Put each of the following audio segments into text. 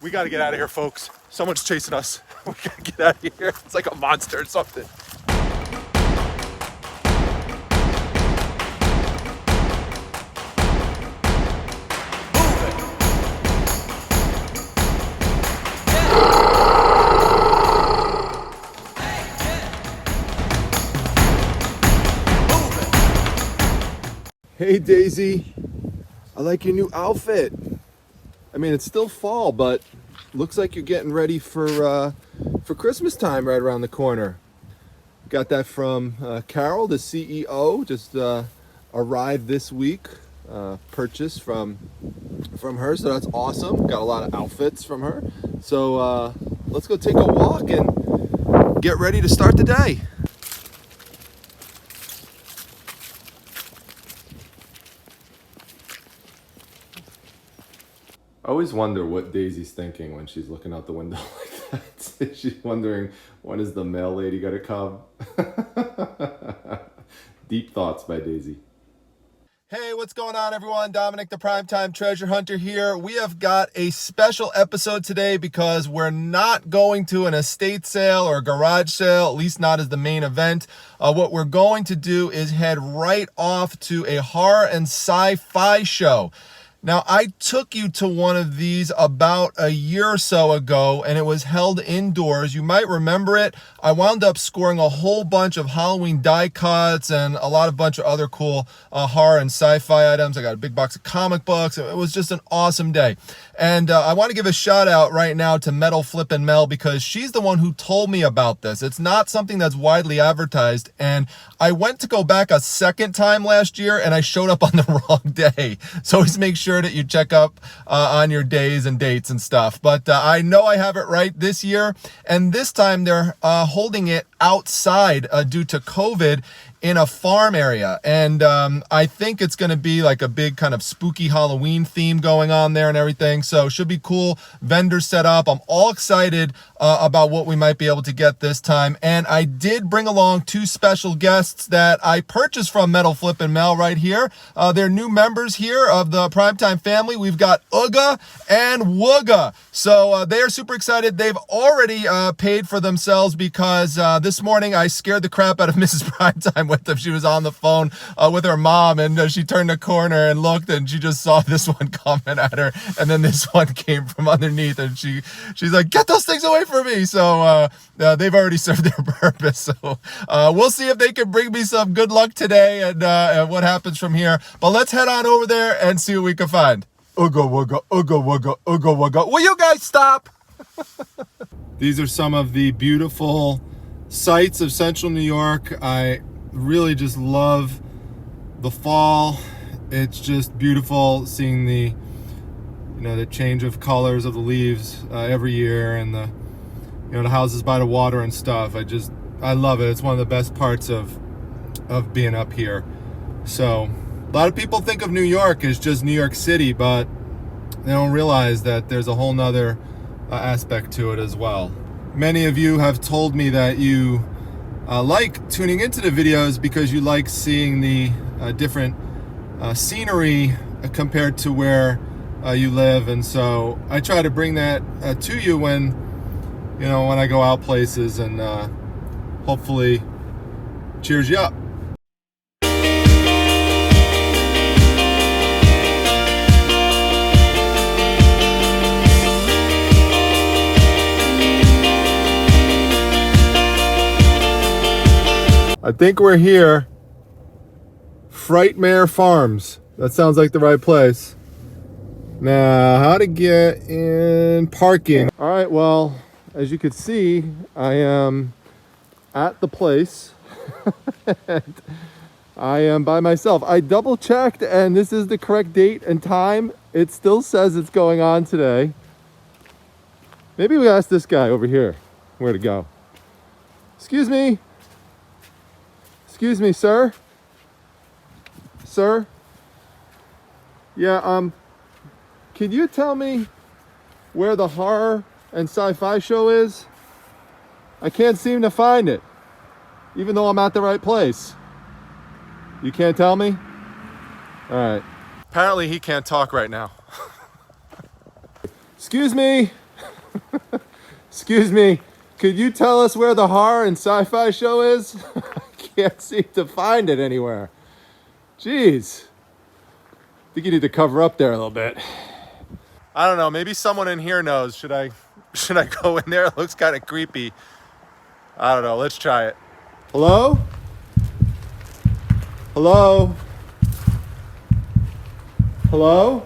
We gotta get out of here, folks. Someone's chasing us. We gotta get out of here. It's like a monster or something. Hey Daisy, I like your new outfit. I mean, it's still fall, but looks like you're getting ready for Christmas time right around the corner. Got that from Carol, the CEO, just arrived this week. Purchase from her, so that's awesome. Got a lot of outfits from her. So let's go take a walk and get ready to start the day. I always wonder what Daisy's thinking when she's looking out the window like that. She's wondering, when is the mail lady gonna come? Deep thoughts by Daisy. Hey, what's going on, everyone? Dominic, the Primetime Treasure Hunter here. We have got a special episode today because we're not going to an estate sale or a garage sale, at least not as the main event. What we're going to do is head right off to a horror and sci-fi show. Now, I took you to one of these about a year or so ago, and it was held indoors. You might remember it. I wound up scoring a whole bunch of Halloween die cuts and a bunch of other cool horror and sci-fi items. I got a big box of comic books. It was just an awesome day. And I want to give a shout out right now to Metal Flippin' Mel because she's the one who told me about this. It's not something that's widely advertised. And I went to go back a second time last year, and I showed up on the wrong day. So always make sure that you check up on your days and dates and stuff. But I know I have it right this year, and this time they're holding it outside due to COVID in a farm area, and I think it's going to be like a big kind of spooky Halloween theme going on there and everything, so should be cool. Vendors set up. I'm all excited about what we might be able to get this time, and I did bring along two special guests that I purchased from Metal Flippin' Mel right here. They're new members here of the Primetime family. We've got Ooga and Wooga, so they are super excited. They've already paid for themselves because this morning I scared the crap out of Mrs. Primetime with them. She was on the phone with her mom, and she turned the corner and looked, and she just saw this one coming at her, and then this one came from underneath, and she's like, "Get those things away from me!" So they've already served their purpose. So we'll see if they can bring me some good luck today, and what happens from here. But let's head on over there and see what we can find. Ooga wooga, ooga wooga, ooga wooga. Will you guys stop? These are some of the beautiful sights of Central New York. I really just love the fall. It's just beautiful seeing the change of colors of the leaves every year, and the houses by the water and stuff. I love it. It's one of the best parts of being up here. So a lot of people think of New York as just New York City, but they don't realize that there's a whole nother aspect to it as well. Many of you have told me that you like tuning into the videos because you like seeing the different scenery compared to where you live, and so I try to bring that to you when I go out places, and hopefully cheers you up. I think we're here. Frightmas Farms. That sounds like the right place. Now, how to get in parking. All right, well, as you can see, I am at the place. And I am by myself. I double checked, and this is the correct date and time. It still says it's going on today. Maybe we ask this guy over here where to go. Excuse me. Excuse me, sir. Sir? Yeah, can you tell me where the horror and sci-fi show is? I can't seem to find it, even though I'm at the right place. You can't tell me? All right. Apparently he can't talk right now. Excuse me. Excuse me, could you tell us where the horror and sci-fi show is? I can't seem to find it anywhere. Jeez. I think you need to cover up there a little bit. I don't know, maybe someone in here knows. Should I go in there? It looks kind of creepy. I don't know, let's try it. Hello? Hello? Hello?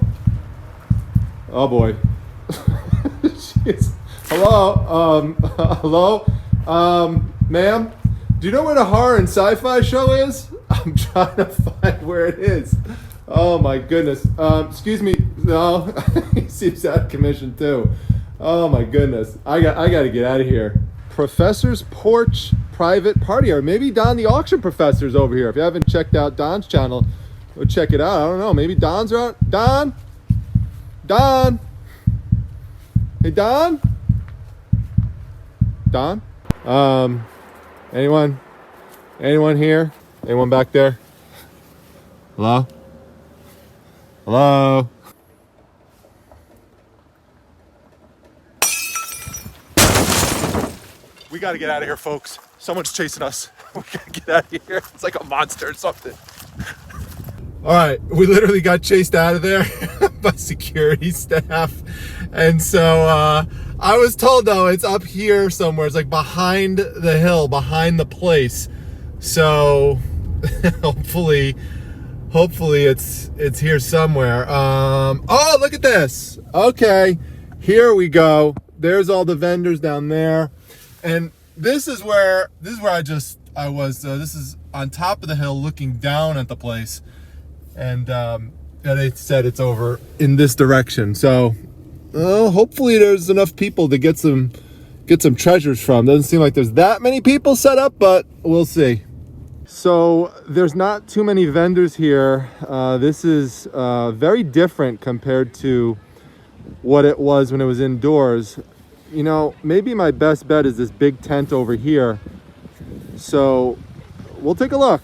Oh boy. Jeez. Hello? Hello? Ma'am? Do you know where the horror and sci-fi show is? I'm trying to find where it is. Oh my goodness. Excuse me. No, he seems out of commission too. Oh my goodness. I got to get out of here. Professor's Porch Private Party, or maybe Don the Auction Professor's over here. If you haven't checked out Don's channel, go check it out. I don't know. Maybe Don's around. Don? Don? Hey, Don? Don? Anyone? Anyone here? Anyone back there? Hello? Hello? We gotta get out of here, folks. Someone's chasing us. We gotta get out of here. It's like a monster or something. All right, we literally got chased out of there by security staff. And so I was told, though, it's up here somewhere. It's like behind the hill, behind the place. So hopefully it's here somewhere. Oh, look at this. Okay, here we go. There's all the vendors down there. And this is where I was. This is on top of the hill looking down at the place. And they said it's over in this direction. So hopefully there's enough people to get some treasures from. Doesn't seem like there's that many people set up, but we'll see. So there's not too many vendors here. This is very different compared to what it was when it was indoors. You know, maybe my best bet is this big tent over here. So we'll take a look.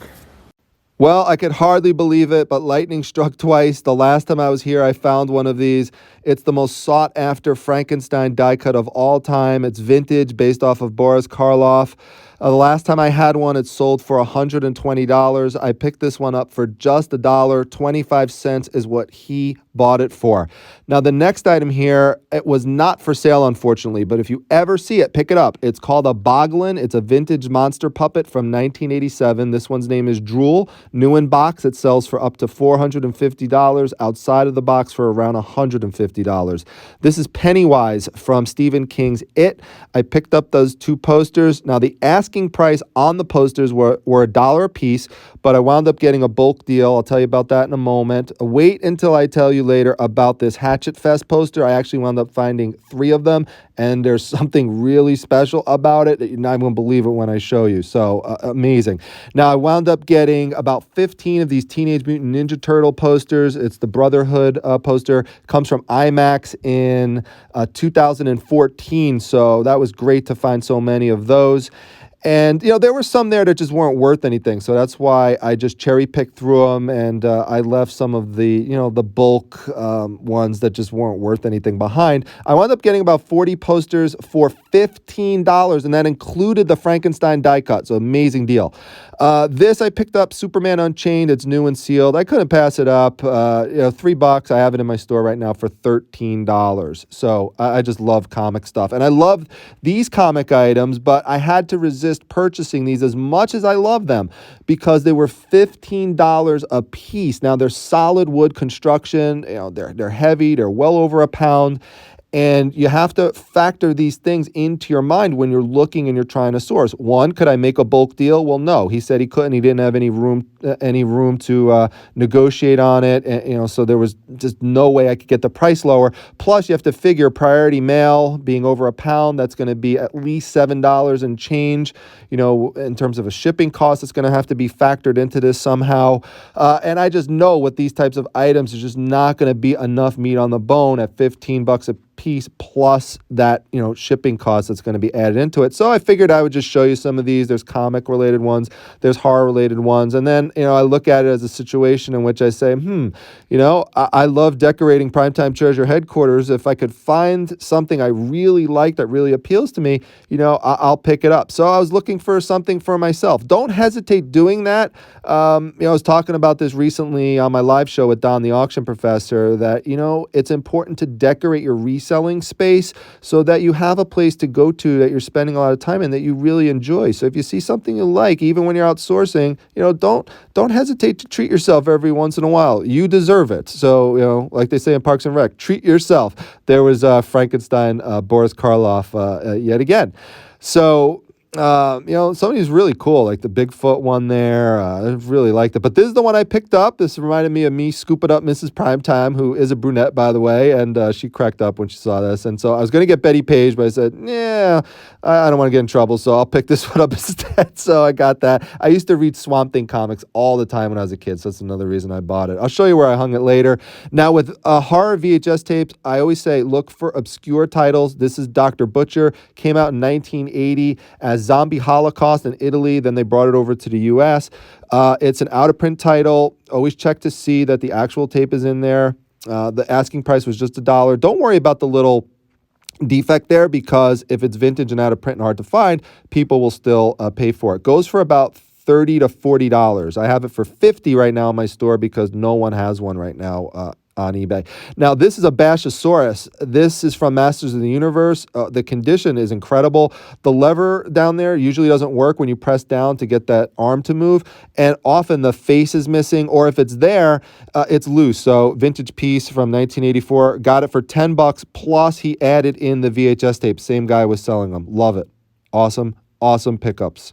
Well, I could hardly believe it, but lightning struck twice. The last time I was here, I found one of these. It's the most sought after Frankenstein die cut of all time. It's vintage, based off of Boris Karloff. The last time I had one, it sold for $120. I picked this one up for just $1. 25 cents is what he bought it for. Now, the next item here, it was not for sale, unfortunately, but if you ever see it, pick it up. It's called a Boglin. It's a vintage monster puppet from 1987. This one's name is Drool. New in box, it sells for up to $450. Outside of the box for around $150. This is Pennywise from Stephen King's It. I picked up those two posters. Now, the asking price on the posters were $1 a piece, but I wound up getting a bulk deal. I'll tell you about that in a moment. Wait until I tell you later about this Hatchet Fest poster. I actually wound up finding 3 of them, and there's something really special about it that you're not going to believe it when I show you. So amazing. Now, I wound up getting about 15 of these Teenage Mutant Ninja Turtle posters. It's the Brotherhood poster. Comes from IMAX in 2014, so that was great to find so many of those. And, you know, there were some there that just weren't worth anything. So that's why I just cherry picked through them. And I left some of the, you know, the bulk ones that just weren't worth anything behind. I wound up getting about 40 posters for $15. And that included the Frankenstein die cut. So amazing deal. This I picked up, Superman Unchained. It's new and sealed. I couldn't pass it up. You know, $3. I have it in my store right now for $13. So I just love comic stuff. And I love these comic items, but I had to resist purchasing these as much as I love them because they were $15 a piece. Now, they're solid wood construction. You know, they're heavy. They're well over a pound. And you have to factor these things into your mind when you're looking and you're trying to source. One, could I make a bulk deal? Well, no. He said he couldn't. He didn't have any room to negotiate on it. And, you know, so there was just no way I could get the price lower. Plus, you have to figure priority mail being over a pound. That's going to be at least $7 and change. You know, in terms of a shipping cost, it's going to have to be factored into this somehow. And I just know with these types of items, there's just not going to be enough meat on the bone at $15 a piece plus that, shipping cost that's going to be added into it. So I figured I would just show you some of these. There's comic related ones, there's horror related ones. And then, I look at it as a situation in which I say, I love decorating Primetime Treasure headquarters. If I could find something I really like that really appeals to me, I'll pick it up. So I was looking for something for myself. Don't hesitate doing that. I was talking about this recently on my live show with Don, the auction professor, that, it's important to decorate your reselling space so that you have a place to go to that you're spending a lot of time in that you really enjoy. So if you see something you like, even when you're outsourcing, don't hesitate to treat yourself every once in a while. You deserve it. So, like they say in Parks and Rec, treat yourself. There was Frankenstein, Boris Karloff yet again. So, some of these really cool, like the Bigfoot one there. I really liked it. But this is the one I picked up. This reminded me of me scooping up Mrs. Primetime, who is a brunette, by the way, and she cracked up when she saw this. And so I was going to get Betty Page, but I said, I don't want to get in trouble, so I'll pick this one up instead. So I got that. I used to read Swamp Thing comics all the time when I was a kid, so that's another reason I bought it. I'll show you where I hung it later. Now, with horror VHS tapes, I always say look for obscure titles. This is Dr. Butcher. Came out in 1980 as Zombie Holocaust in Italy. Then they brought it over to the U.S. It's an out-of-print title. Always check to see that the actual tape is in there. The asking price was just $1. Don't worry about the little defect there, because if it's vintage and out of print and hard to find, people will still pay for it. Goes for about $30 to $40. I have it for $50 right now in my store because no one has one right now on eBay. Now, this is a Bashosaurus. This is from Masters of the Universe. The condition is incredible. The lever down there usually doesn't work when you press down to get that arm to move, and often the face is missing, or if it's there, it's loose. So vintage piece from 1984. Got it for $10 plus he added in the VHS tape. Same guy was selling them. Love it. Awesome pickups.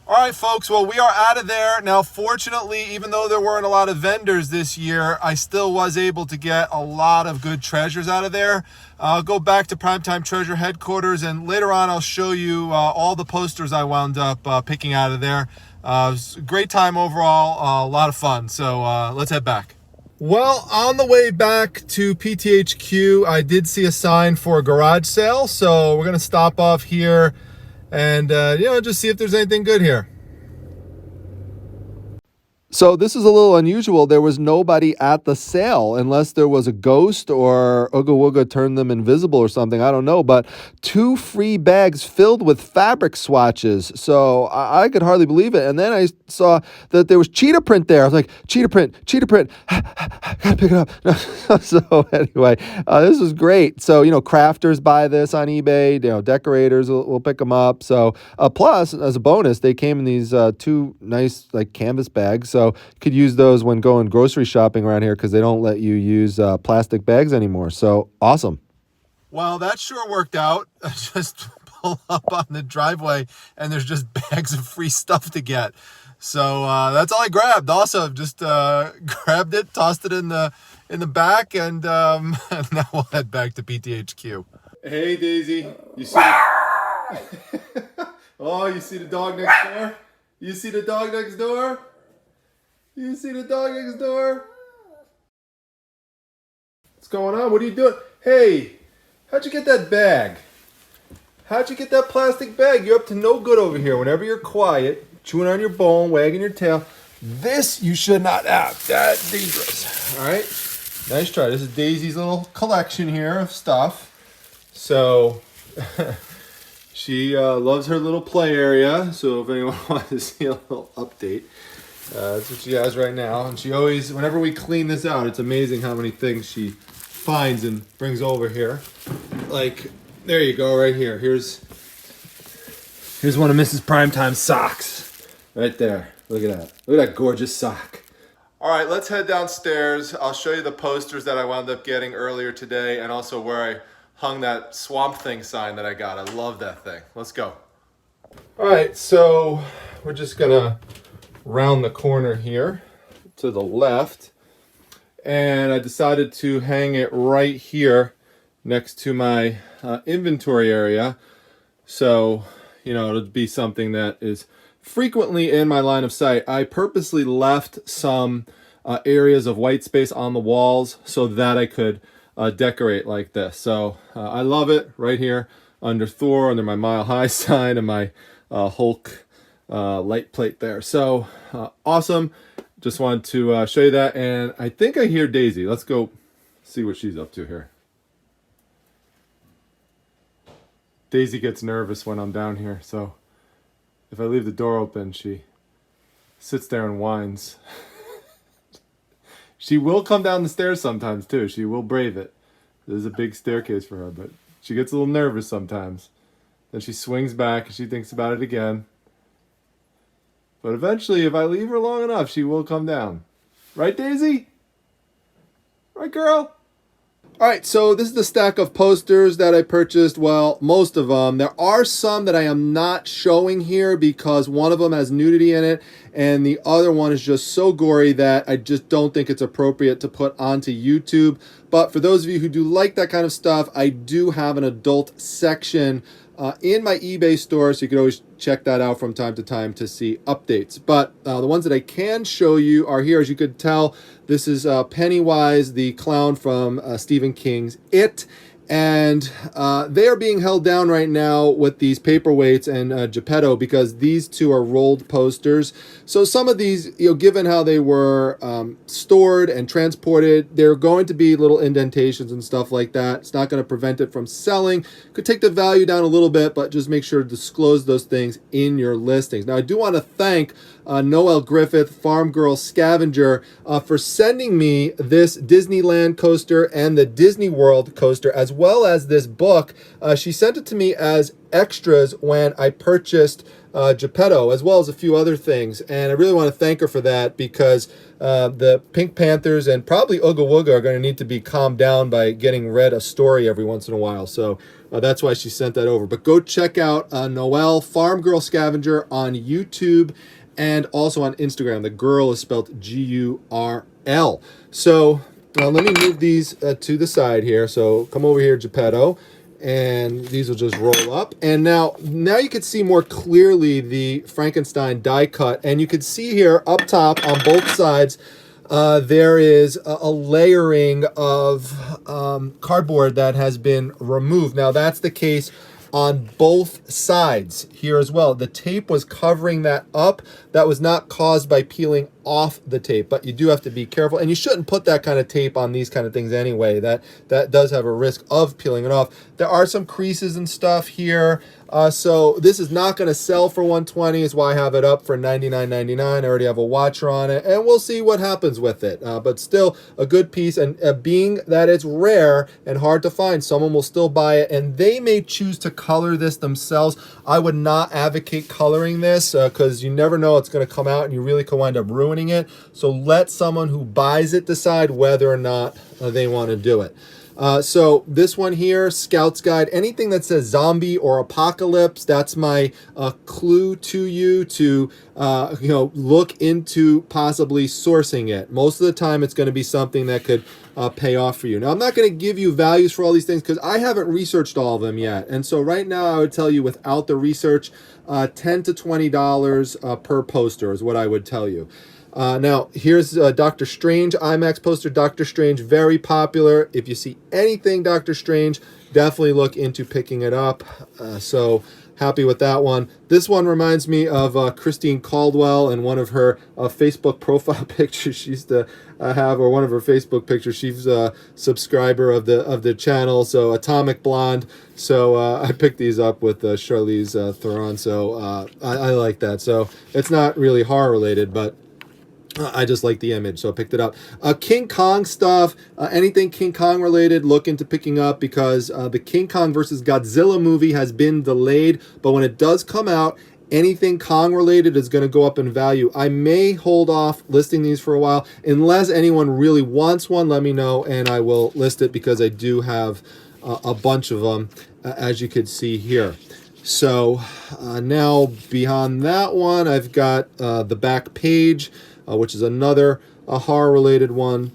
All right, folks, well, we are out of there. Now, fortunately, even though there weren't a lot of vendors this year, I still was able to get a lot of good treasures out of there. I'll go back to Primetime Treasure headquarters, and later on I'll show you all the posters I wound up picking out of there. It was a great time overall, a lot of fun. So let's head back. Well, on the way back to PTHQ, I did see a sign for a garage sale, so we're going to stop off here and just see if there's anything good here. So this is a little unusual. There was nobody at the sale, unless there was a ghost or Ooga Wooga turned them invisible or something. I don't know. But 2 free bags filled with fabric swatches. So I could hardly believe it. And then I saw that there was cheetah print there. I was like, cheetah print. Gotta pick it up. So anyway, this was great. So, crafters buy this on eBay. Decorators will pick them up. So plus, as a bonus, they came in these 2 nice canvas bags. So could use those when going grocery shopping around here, because they don't let you use plastic bags anymore. So awesome. Well, that sure worked out. Just pull up on the driveway and there's just bags of free stuff to get. So that's all I grabbed. Awesome. Just grabbed it, tossed it in the back, and now we'll head back to PTHQ. Hey, Daisy. You see Oh, you see the dog next door? You see the dog next door? You see the dog next door? What's going on? What are you doing? Hey, how'd you get that bag? How'd you get that plastic bag? You're up to no good over here. Whenever you're quiet, chewing on your bone, wagging your tail, this you should not have. That's dangerous. All right? Nice try. This is Daisy's little collection here of stuff. So she loves her little play area. So if anyone wants to see a little update, that's what she has right now. And she always, whenever we clean this out, it's amazing how many things she finds and brings over here. Like, there you go, right here. Here's one of Mrs. Primetime's socks. Right there. Look at that. Look at that gorgeous sock. All right, let's head downstairs. I'll show you the posters that I wound up getting earlier today, and also where I hung that Swamp Thing sign that I got. I love that thing. Let's go. All right, so we're just gonna round the corner here to the left, and I decided to hang it right here next to my inventory area, so it'll be something that is frequently in my line of sight. I purposely left some areas of white space on the walls so that I could decorate like this. So I love it right here under Thor, under my Mile High sign, and my Hulk light plate there. So awesome. Just wanted to show you that. And I think I hear Daisy. Let's go see what she's up to here. Daisy gets nervous when I'm down here, so if I leave the door open, she sits there and whines. She will come down the stairs sometimes too. She will brave it. There's a big staircase for her, but she gets a little nervous sometimes. Then she swings back and she thinks about it again. But eventually, if I leave her long enough, she will come down. Right, Daisy? Right, girl? All right, so this is the stack of posters that I purchased. Well, most of them. There are some that I am not showing here because one of them has nudity in it and the other one is just so gory that I just don't think it's appropriate to put onto YouTube. But for those of you who do like that kind of stuff, I do have an adult section in my eBay store, so you can always check that out from time to time to see updates. But the ones that I can show you are here. As you could tell, this is Pennywise, the clown from Stephen King's It. And they are being held down right now with these paperweights and Geppetto because these two are rolled posters. So some of these, given how they were stored and transported, there are going to be little indentations and stuff like that. It's not going to prevent it from selling. Could take the value down a little bit, but just make sure to disclose those things in your listings. Now, I do want to thank Noelle Griffith, Farm Girl Scavenger, for sending me this Disneyland coaster and the Disney World coaster, as well as this book. She sent it to me as extras when I purchased Geppetto, as well as a few other things. And I really want to thank her for that because the Pink Panthers and probably Ooga Wooga are going to need to be calmed down by getting read a story every once in a while. So that's why she sent that over. But go check out Noelle, Farm Girl Scavenger on YouTube and also on Instagram. The girl is spelled G-U-R-L. So let me move these to the side here. So come over here, Geppetto, and these will just roll up. And now you can see more clearly the Frankenstein die cut. And you can see here up top on both sides, there is a layering of cardboard that has been removed. Now that's the case on both sides here as well. The tape was covering that up. That was not caused by peeling off the tape, but you do have to be careful, and you shouldn't put that kind of tape on these kind of things anyway. That does have a risk of peeling it off. There are some creases and stuff here. So this is not going to sell for $120, is why I have it up for $99.99. I already have a watcher on it, and we'll see what happens with it. But still a good piece, and being that it's rare and hard to find, someone will still buy it, and they may choose to color this themselves. I would not advocate coloring this because you never know it's going to come out and you really could wind up ruining it. So let someone who buys it decide whether or not they want to do it. So this one here, Scout's Guide, anything that says zombie or apocalypse, that's my clue to you to look into possibly sourcing it. Most of the time it's going to be something that could pay off for you. Now, I'm not going to give you values for all these things because I haven't researched all of them yet. And so right now I would tell you without the research, $10 to $20 per poster is what I would tell you. Now, here's Doctor Strange IMAX poster. Doctor Strange, very popular. If you see anything Doctor Strange, definitely look into picking it up. So happy with that one. This one reminds me of Christine Caldwell and one of her Facebook profile pictures she used to have, or one of her Facebook pictures. She's a subscriber of the channel, so Atomic Blonde. So I picked these up with Charlize Theron. So I like that. So it's not really horror related, but I just like the image, so I picked it up. King Kong stuff, anything King Kong related, look into picking up because the King Kong versus Godzilla movie has been delayed, but when it does come out, anything Kong related is going to go up in value. I may hold off listing these for a while. Unless anyone really wants one, let me know and I will list it because I do have a bunch of them, as you could see here. So now beyond that one, I've got the back page, which is another horror related one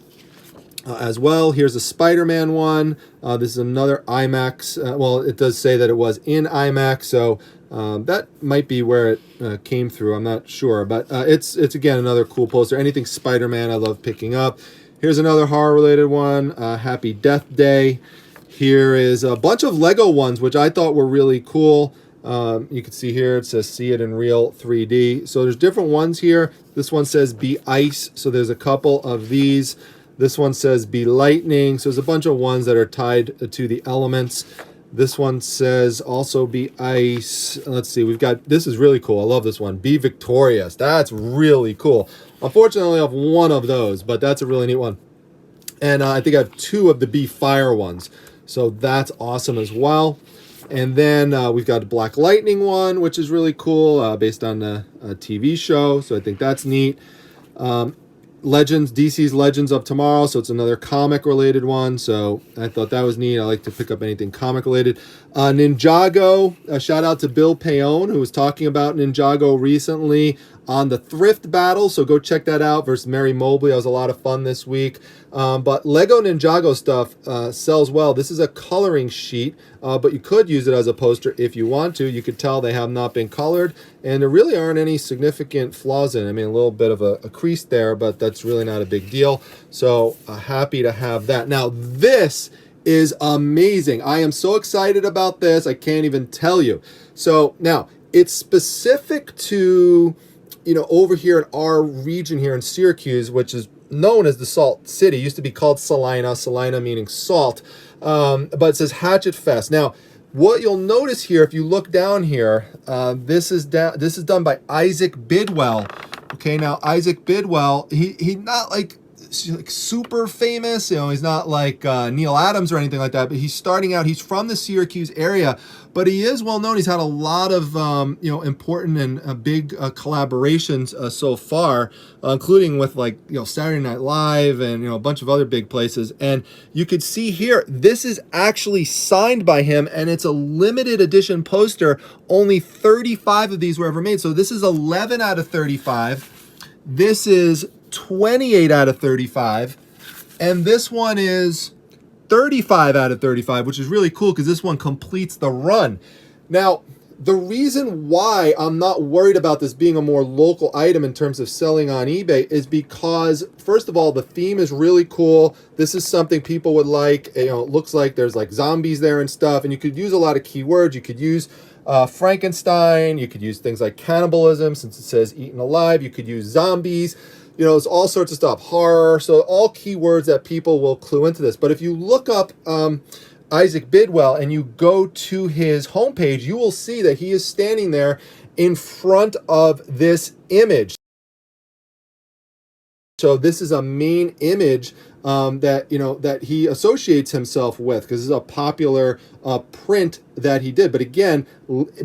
as well. Here's a Spider-Man one. This is another IMAX. Well, it does say that it was in IMAX, so that might be where it came through. I'm not sure, but it's again another cool poster. Anything Spider-Man I love picking up. Here's another horror-related one, Happy Death Day. Here is a bunch of Lego ones, which I thought were really cool. You can see here, it says see it in real 3D. So there's different ones here. This one says be ice. So there's a couple of these. This one says be lightning. So there's a bunch of ones that are tied to the elements. This one says also be ice. Let's see, we've got, this is really cool. I love this one. Be victorious. That's really cool. Unfortunately, I have one of those, but that's a really neat one. And I think I have two of the be fire ones. So that's awesome as well. And then we've got a Black Lightning one, which is really cool, based on a TV show. So I think that's neat. Legends, DC's Legends of Tomorrow. So it's another comic related one. So I thought that was neat. I like to pick up anything comic related. Ninjago, a shout out to Bill Paone, who was talking about Ninjago recently on the Thrift Battle. So go check that out versus Mary Mobley. That was a lot of fun this week. But Lego Ninjago stuff sells well. This is a coloring sheet, but you could use it as a poster if you want to. You could tell they have not been colored, and there really aren't any significant flaws in it. I mean, a little bit of a crease there, but that's really not a big deal. So happy to have that. Now, this is amazing. I am so excited about this. I can't even tell you. So now, it's specific to, you know, over here in our region here in Syracuse, which is known as the Salt City. It used to be called Salina, Salina meaning salt, but it says Hatchet Fest. Now, what you'll notice here, if you look down here, this is done by Isaac Bidwell. Okay, now Isaac Bidwell, he's not like super famous, you know, he's not like Neil Adams or anything like that, but he's starting out. He's from the Syracuse area, but he is well known. He's had a lot of you know, important and big collaborations so far, including with, like, you know, Saturday Night Live and, you know, a bunch of other big places. And you could see here, this is actually signed by him, and it's a limited edition poster. Only 35 of these were ever made. So this is 11 out of 35. This is 28 out of 35, and this one is 35 out of 35, which is really cool because this one completes the run. Now, the reason why I'm not worried about this being a more local item in terms of selling on eBay is because, first of all, the theme is really cool. This is something people would like. You know, it looks like there's like zombies there and stuff, and you could use a lot of keywords. You could use Frankenstein. You could use things like cannibalism, since it says eaten alive. You could use zombies. You know, there's all sorts of stuff, horror, so all keywords that people will clue into this. But if you look up Isaac Bidwell and you go to his homepage, you will see that he is standing there in front of this image. So this is a main image that, you know, that he associates himself with, because this is a popular print that he did. But again,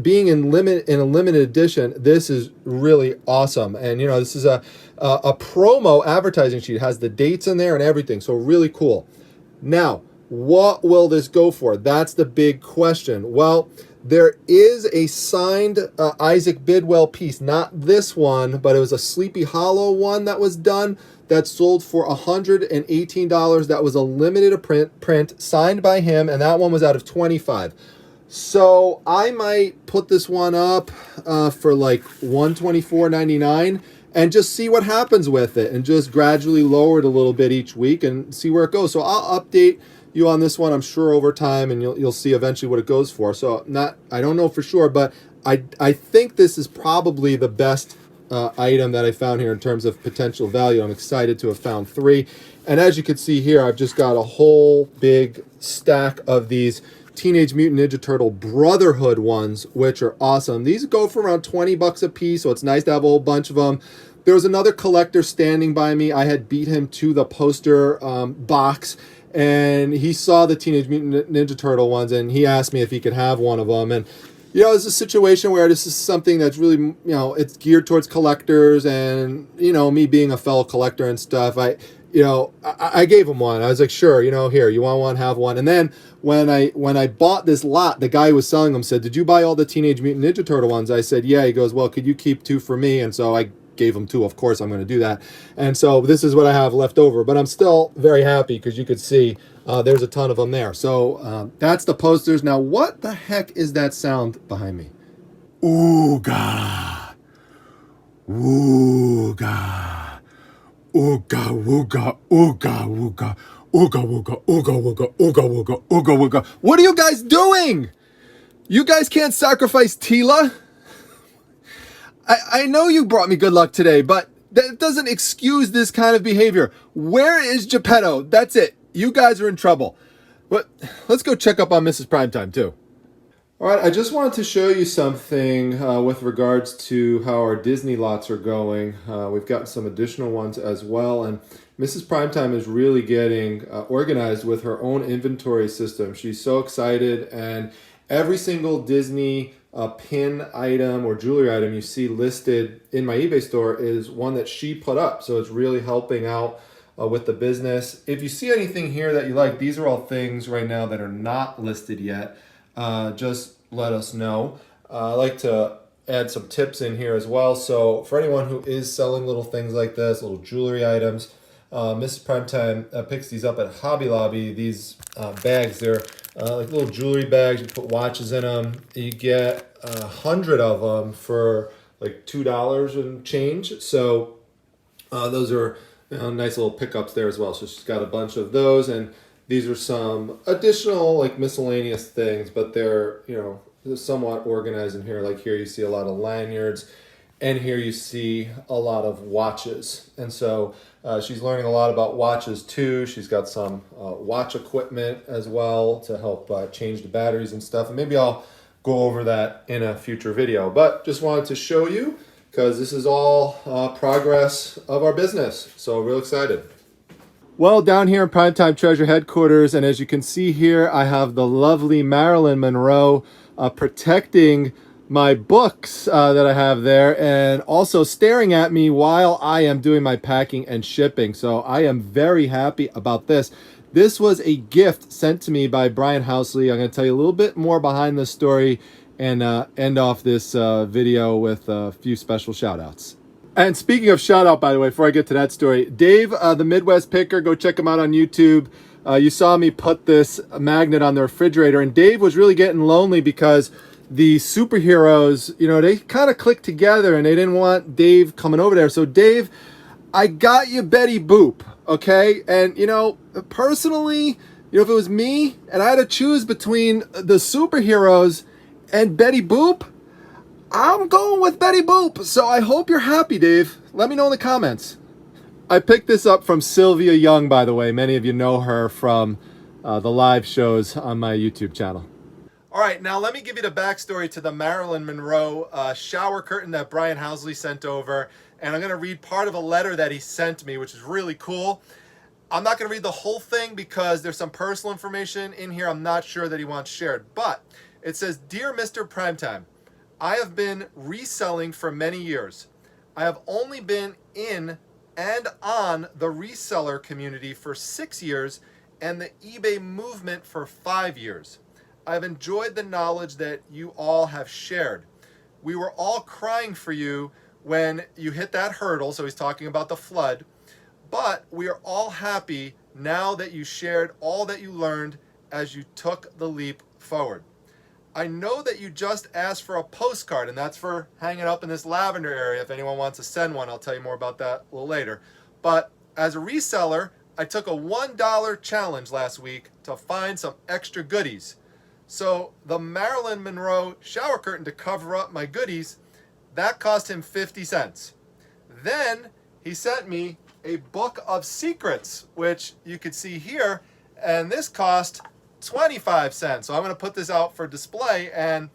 being in a limited edition, this is really awesome. And, you know, this is a promo advertising sheet. It has the dates in there and everything. So really cool. Now, what will this go for? That's the big question. Well, there is a signed Isaac Bidwell piece, not this one, but it was a Sleepy Hollow one that was done, that sold for $118. That was a limited print signed by him, and that one was out of 25. So I might put this one up for like $124.99 and just see what happens with it, and just gradually lower it a little bit each week and see where it goes. So I'll update you on this one, I'm sure, over time, and you'll see eventually what it goes for. So I don't know for sure, but I think this is probably the best item that I found here in terms of potential value. I'm excited to have found 3. And as you can see here, I've just got a whole big stack of these Teenage Mutant Ninja Turtle Brotherhood ones, which are awesome. These go for around 20 bucks a piece, so it's nice to have a whole bunch of them. There was another collector standing by me. I had beat him to the poster box, and he saw the Teenage Mutant Ninja Turtle ones, and he asked me if he could have one of them. And, you know, it's a situation where this is something that's really, you know, it's geared towards collectors, and, you know, me being a fellow collector and stuff, I gave him one. I was like, sure, you know, here, you want one, have one. And then when I bought this lot, the guy who was selling them said, did you buy all the Teenage Mutant Ninja Turtle ones? I said, yeah. He goes, well, could you keep 2 for me? And so I gave him 2. Of course, I'm going to do that. And so this is what I have left over. But I'm still very happy because you could see there's a ton of them there. So that's the posters. Now, what the heck is that sound behind me? Ooga. Ooga. ooga wooga, ooga wooga, ooga wooga, ooga wooga, ooga wooga, ooga wooga. What are you guys doing? You guys can't sacrifice Tila? I know you brought me good luck today, but that doesn't excuse this kind of behavior. Where is Geppetto? That's it. You guys are in trouble. But let's go check up on Mrs. Primetime too. All right, I just wanted to show you something with regards to how our Disney lots are going. We've got some additional ones as well, and Mrs. Primetime is really getting organized with her own inventory system. She's so excited, and every single Disney pin item or jewelry item you see listed in my eBay store is one that she put up, so it's really helping out with the business. If you see anything here that you like, these are all things right now that are not listed yet. Just let us know. I like to add some tips in here as well. So for anyone who is selling little things like this, little jewelry items, Mrs. Primetime picks these up at Hobby Lobby. These bags, they're like little jewelry bags. You put watches in them. You get 100 of them for like $2 and change. So those are nice little pickups there as well. So she's got a bunch of those, and these are some additional like miscellaneous things, but they're, somewhat organized in here. Like here you see a lot of lanyards, and here you see a lot of watches. And so she's learning a lot about watches too. She's got some watch equipment as well to help change the batteries and stuff. And maybe I'll go over that in a future video, but just wanted to show you because this is all progress of our business. So real excited. Well, down here in Primetime Treasure headquarters, and as you can see here, I have the lovely Marilyn Monroe protecting my books that I have there, and also staring at me while I am doing my packing and shipping. So I am very happy about this. This was a gift sent to me by Brian Housley. I'm going to tell you a little bit more behind the story and end off this video with a few special shout outs. And speaking of shout out, by the way, before I get to that story, Dave, the Midwest Picker, go check him out on YouTube. You saw me put this magnet on the refrigerator, and Dave was really getting lonely because the superheroes, they kind of clicked together and they didn't want Dave coming over there. So Dave, I got you Betty Boop, okay? And, personally, if it was me and I had to choose between the superheroes and Betty Boop, I'm going with Betty Boop. So I hope you're happy, Dave. Let me know in the comments. I picked this up from Sylvia Young, by the way. Many of you know her from the live shows on my YouTube channel. All right, now let me give you the backstory to the Marilyn Monroe shower curtain that Brian Housley sent over. And I'm going to read part of a letter that he sent me, which is really cool. I'm not going to read the whole thing because there's some personal information in here I'm not sure that he wants shared. But it says, "Dear Mr. Primetime, I have been reselling for many years. I have only been in and on the reseller community for 6 years and the eBay movement for 5 years. I've enjoyed the knowledge that you all have shared. We were all crying for you when you hit that hurdle," so he's talking about the flood, "but we are all happy now that you shared all that you learned as you took the leap forward. I know that you just asked for a postcard, and that's for hanging up in this lavender area. If anyone wants to send one, I'll tell you more about that a little later. But as a reseller, I took a $1 challenge last week to find some extra goodies. So the Marilyn Monroe shower curtain to cover up my goodies, that cost him 50 cents. Then he sent me a book of secrets, which you could see here, and this cost 25 cents. So I'm going to put this out for display, and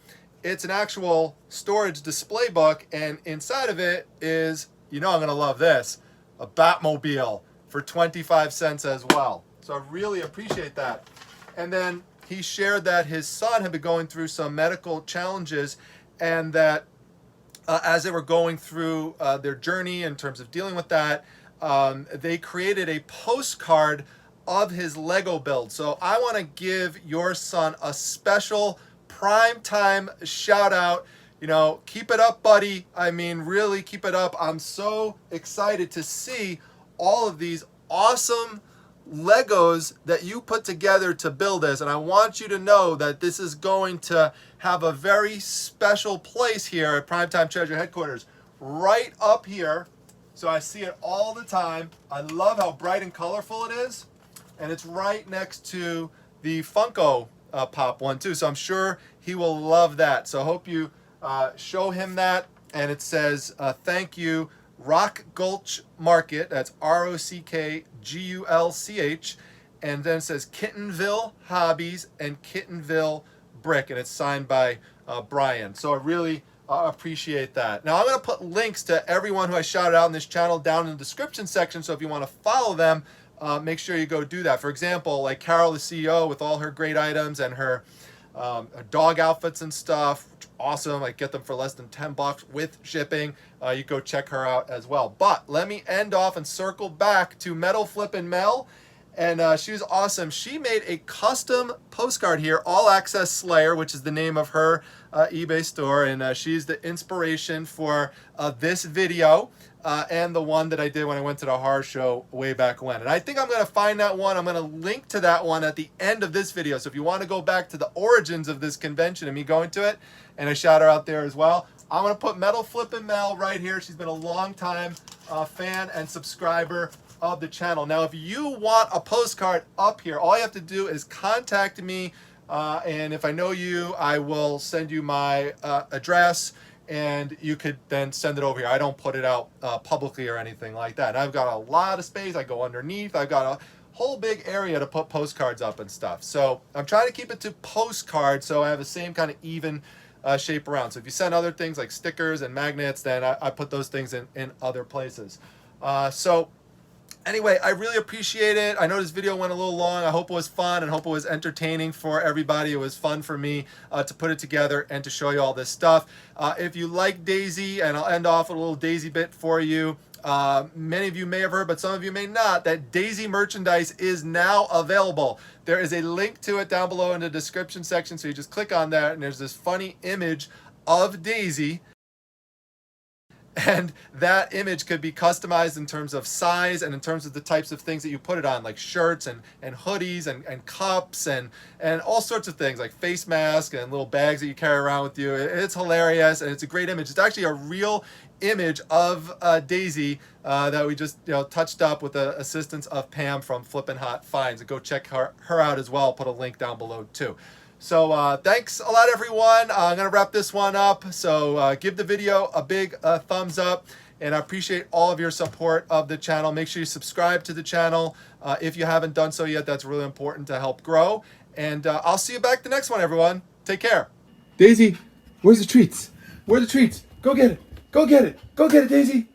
it's an actual storage display book, and inside of it is, I'm going to love this, a Batmobile for 25 cents as well. So I really appreciate that. And then he shared that his son had been going through some medical challenges, and that as they were going through their journey in terms of dealing with that, they created a postcard of his Lego build. So I want to give your son a special Primetime shout out. Keep it up, buddy. I mean, really keep it up. I'm so excited to see all of these awesome Legos that you put together to build this. And I want you to know that this is going to have a very special place here at Primetime Treasure headquarters, right up here. So I see it all the time. I love how bright and colorful it is. And it's right next to the Funko Pop one too. So I'm sure he will love that. So I hope you show him that. And it says, thank you, Rock Gulch Market. That's ROCKGULCH. And then it says Kittenville Hobbies and Kittenville Brick. And it's signed by Brian. So I really appreciate that. Now I'm going to put links to everyone who I shouted out in this channel down in the description section. So if you want to follow them, make sure you go do that. For example, like Carol, the CEO, with all her great items and her dog outfits and stuff, awesome. I get them for less than $10 with shipping. You go check her out as well. But let me end off and circle back to Metal Flippin' Mel. And she was awesome. She made a custom postcard here, All Access Slayer, which is the name of her eBay store. And she's the inspiration for this video and the one that I did when I went to the horror show way back when. And I think I'm going to find that one. I'm going to link to that one at the end of this video. So if you want to go back to the origins of this convention and me going to it, and I shout her out there as well, I'm going to put Metal Flippin' Mel right here. She's been a long time fan and subscriber of the channel. Now, if you want a postcard up here, all you have to do is contact me, and if I know you, I will send you my address, and you could then send it over here. I don't put it out publicly or anything like that. I've got a lot of space. I go underneath. I've got a whole big area to put postcards up and stuff. So I'm trying to keep it to postcards so I have the same kind of even shape around. So if you send other things like stickers and magnets, then I put those things in other places. So anyway, I really appreciate it. I know this video went a little long. I hope it was fun and hope it was entertaining for everybody. It was fun for me to put it together and to show you all this stuff. If you like Daisy, and I'll end off with a little Daisy bit for you. Many of you may have heard, but some of you may not, that Daisy merchandise is now available. There is a link to it down below in the description section. So you just click on that and there's this funny image of Daisy. And that image could be customized in terms of size and in terms of the types of things that you put it on, like shirts and hoodies and cups and all sorts of things, like face masks and little bags that you carry around with you. It's hilarious and it's a great image. It's actually a real image of Daisy that we just touched up with the assistance of Pam from Flippin' Hot Finds. And go check her out as well. I'll put a link down below too. So thanks a lot, everyone. I'm going to wrap this one up. So give the video a big thumbs up. And I appreciate all of your support of the channel. Make sure you subscribe to the channel. If you haven't done so yet, that's really important to help grow. And I'll see you back the next one, everyone. Take care. Daisy, where's the treats? Where are the treats? Go get it. Go get it. Go get it, Daisy.